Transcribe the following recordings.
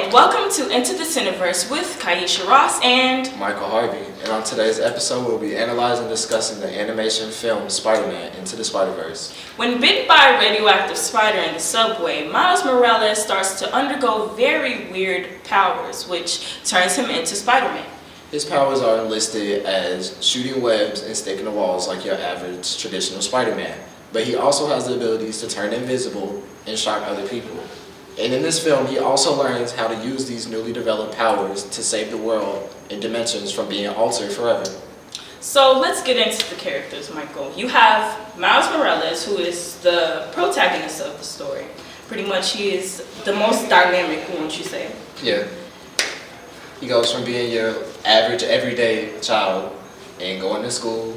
and welcome to Into the Cineverse with Kyesha and Michael Harvey. And on today's episode, we'll be analyzing and discussing the animation film Spider-Man Into the Spider-Verse. When bitten by a radioactive spider in the subway, Miles Morales starts to undergo very weird powers, which turns him into Spider-Man. His powers are enlisted as shooting webs and sticking to walls like your average traditional Spider-Man. But he also has the abilities to turn invisible and shock other people. And in this film, he also learns how to use these newly developed powers to save the world and dimensions from being altered forever. So let's get into the characters, Michael. You have Miles Morales, who is the protagonist of the story. Pretty much he is the most dynamic, wouldn't you say? Yeah. He goes from being your average, everyday child and going to school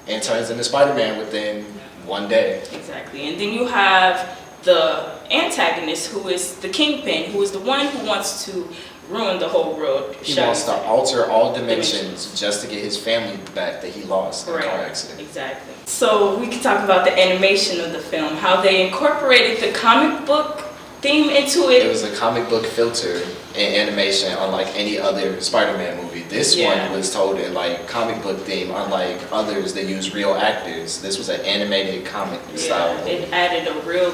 and turns into Spider-Man within one day. Exactly. And then you have the antagonist, who is the Kingpin, who is the one who wants to ruin the whole world. He wants to alter all dimensions just to get his family back that he lost in a car accident. Exactly. So we can talk about the animation of the film, how they incorporated the comic book theme into it. It was a comic book filter in animation, unlike any other Spider-Man movie. This one was told in like comic book theme, unlike others that use real actors. This was an animated comic style movie. It added a real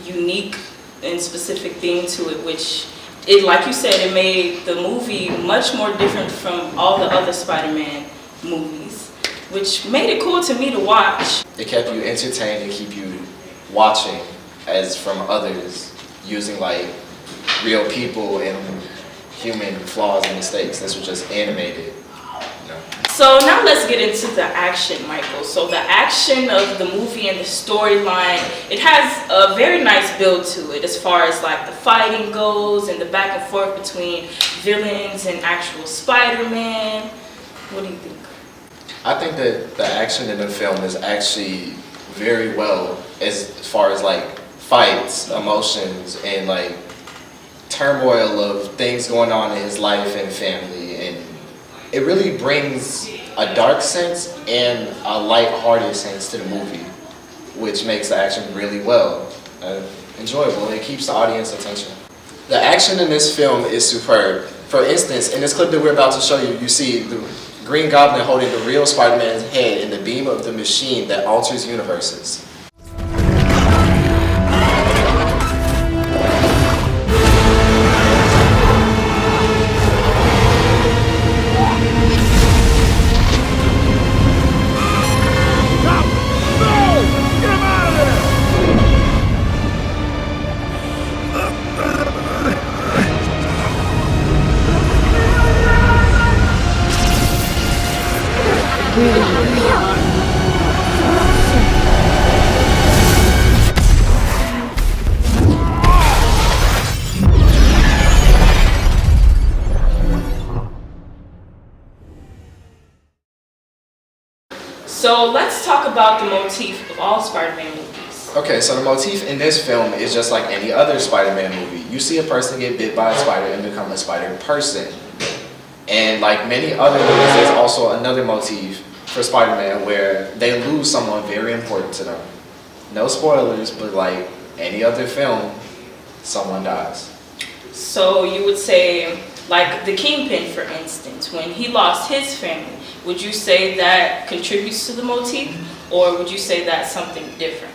unique and specific theme to it, which like you said, it made the movie much more different from all the other Spider-Man movies, which made it cool to me to watch. It kept you entertained and keep you watching as from others using like real people and human flaws and mistakes. This was just animated. So now let's get into the action, Michael. So the action of the movie and the storyline, it has a very nice build to it as far as like the fighting goes and the back and forth between villains and actual Spider-Man. What do you think? I think that the action in the film is actually very well as far as like fights, emotions, and like turmoil of things going on in his life and family, and it really brings a dark sense and a light-hearted sense to the movie, which makes the action really well enjoyable. It keeps the audience attention. The action in this film is superb. For instance, in this clip that we're about to show you, you see the Green Goblin holding the real Spider-Man's head in the beam of the machine that alters universes. So let's talk about the motif of all Spider-Man movies. Okay, so the motif in this film is just like any other Spider-Man movie. You see a person get bit by a spider and become a spider person. And like many other movies, there's also another motif for Spider-Man where they lose someone very important to them. No spoilers, but like any other film, someone dies. So you would say, like the Kingpin, for instance, when he lost his family, would you say that contributes to the motif, or would you say that's something different?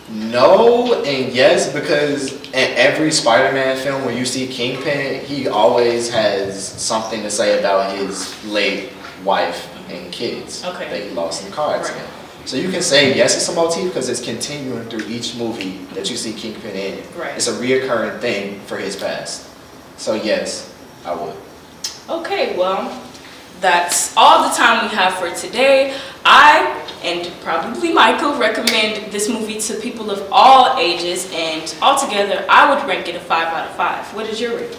No and yes, because in every Spider-Man film where you see Kingpin, he always has something to say about his late wife and kids that he lost in the car accident. Right. So you can say yes, it's a motif because it's continuing through each movie that you see Kingpin in. Right. It's a reoccurring thing for his past. So yes, I would. Okay, well, that's all the time we have for today. I, and probably Michael, recommend this movie to people of all ages, and altogether, I would rank it a 5 out of 5. What is your rating?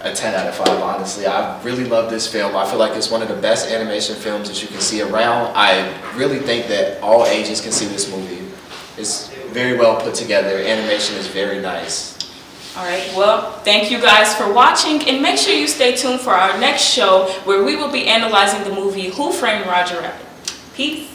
A 10 out of 5, honestly. I really love this film. I feel like it's one of the best animation films that you can see around. I really think that all ages can see this movie. It's very well put together. Animation is very nice. Alright, well, thank you guys for watching, and make sure you stay tuned for our next show where we will be analyzing the movie Who Framed Roger Rabbit. Peace.